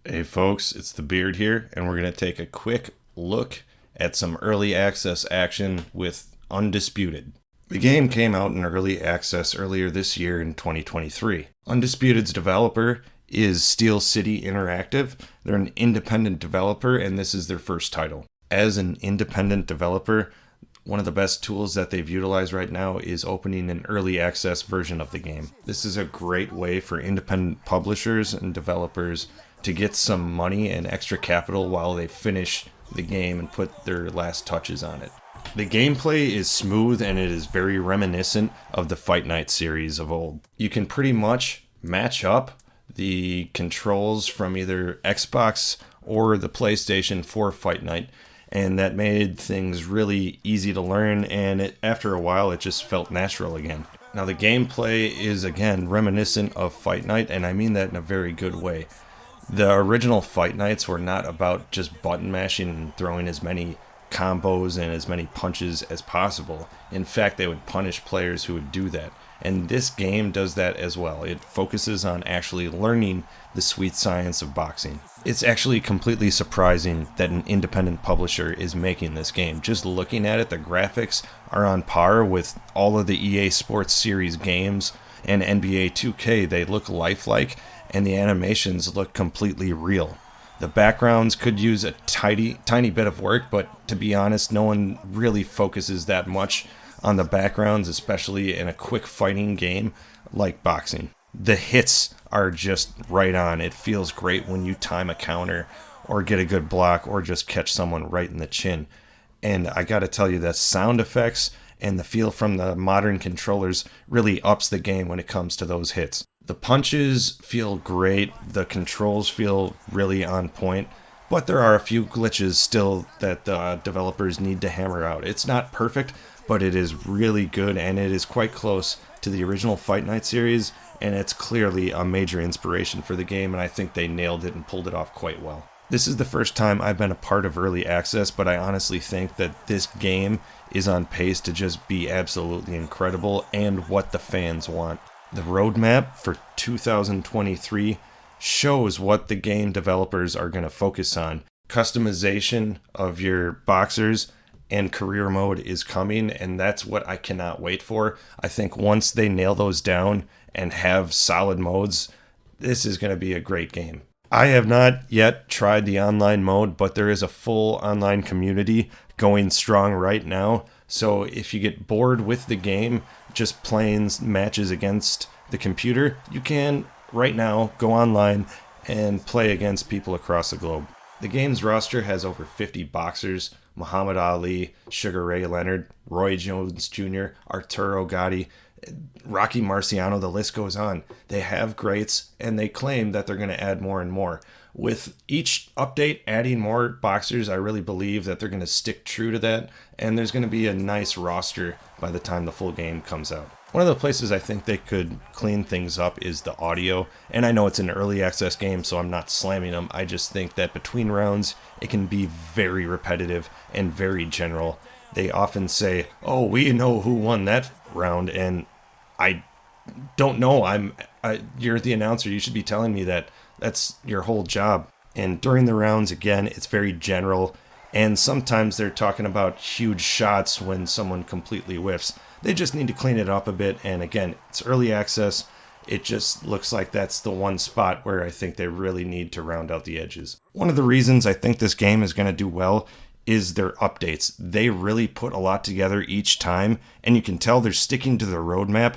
Hey folks, it's the Beard here, and we're going to take a quick look at some early access action with Undisputed. The game came out in early access earlier this year in 2023. Undisputed's developer is Steel City Interactive. They're an independent developer, and this is their first title. As an independent developer, one of the best tools that they've utilized right now is opening an early access version of the game. This is a great way for independent publishers and developers to get some money and extra capital while they finish the game and put their last touches on it. The gameplay is smooth and it is very reminiscent of the Fight Night series of old. You can pretty much match up the controls from either Xbox or the PlayStation for Fight Night, and that made things really easy to learn, and after a while it just felt natural again. Now the gameplay is again reminiscent of Fight Night, and I mean that in a very good way. The original Fight Nights were not about just button mashing and throwing as many combos and as many punches as possible. In fact, they would punish players who would do that. And this game does that as well. It focuses on actually learning the sweet science of boxing. It's actually completely surprising that an independent publisher is making this game. Just looking at it, the graphics are on par with all of the EA Sports Series games and NBA 2K. They look lifelike, and the animations look completely real. The backgrounds could use a tiny bit of work, but to be honest, no one really focuses that much on the backgrounds, especially in a quick fighting game like boxing. The hits are just right on. It feels great when you time a counter or get a good block or just catch someone right in the chin. And I gotta tell you, the sound effects and the feel from the modern controllers really ups the game when it comes to those hits. The punches feel great, the controls feel really on point, but there are a few glitches still that the developers need to hammer out. It's not perfect, but it is really good, and it is quite close to the original Fight Night series, and it's clearly a major inspiration for the game, and I think they nailed it and pulled it off quite well. This is the first time I've been a part of early access, but I honestly think that this game is on pace to just be absolutely incredible and what the fans want. The roadmap for 2023 shows what the game developers are going to focus on. Customization of your boxers and career mode is coming, and that's what I cannot wait for. I think once they nail those down and have solid modes, this is going to be a great game. I have not yet tried the online mode, but there is a full online community going strong right now. So if you get bored with the game, just playing matches against the computer, you can right now go online and play against people across the globe. The game's roster has over 50 boxers: Muhammad Ali, Sugar Ray Leonard, Roy Jones Jr., Arturo Gatti, Rocky Marciano, the list goes on. They have greats, and they claim that they're going to add more and more. With each update adding more boxers, I really believe that they're going to stick true to that, and there's going to be a nice roster by the time the full game comes out. One of the places I think they could clean things up is the audio, and I know it's an early access game, so I'm not slamming them. I just think that between rounds, it can be very repetitive and very general. They often say, "Oh, we know who won that round," and I don't know. You're the announcer. You should be telling me that. That's your whole job. And during the rounds, again, it's very general. And sometimes they're talking about huge shots when someone completely whiffs. They just need to clean it up a bit. And again, it's early access. It just looks like that's the one spot where I think they really need to round out the edges. One of the reasons I think this game is going to do well is their updates. They really put a lot together each time, and you can tell they're sticking to the roadmap.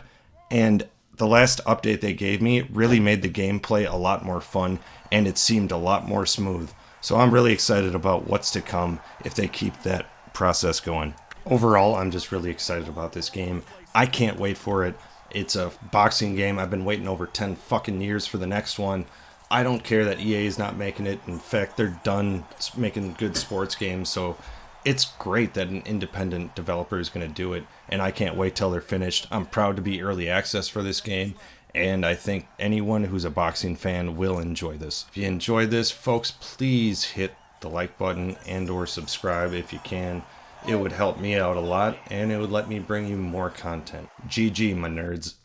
And the last update they gave me really made the gameplay a lot more fun, and it seemed a lot more smooth. So I'm really excited about what's to come if they keep that process going. Overall, I'm just really excited about this game. I can't wait for it. It's a boxing game. I've been waiting over 10 fucking years for the next one. I don't care that EA is not making it. In fact, they're done making good sports games, so it's great that an independent developer is going to do it, and I can't wait till they're finished. I'm proud to be early access for this game, and I think anyone who's a boxing fan will enjoy this. If you enjoyed this, folks, please hit the like button and or subscribe if you can. It would help me out a lot, and it would let me bring you more content. GG, my nerds.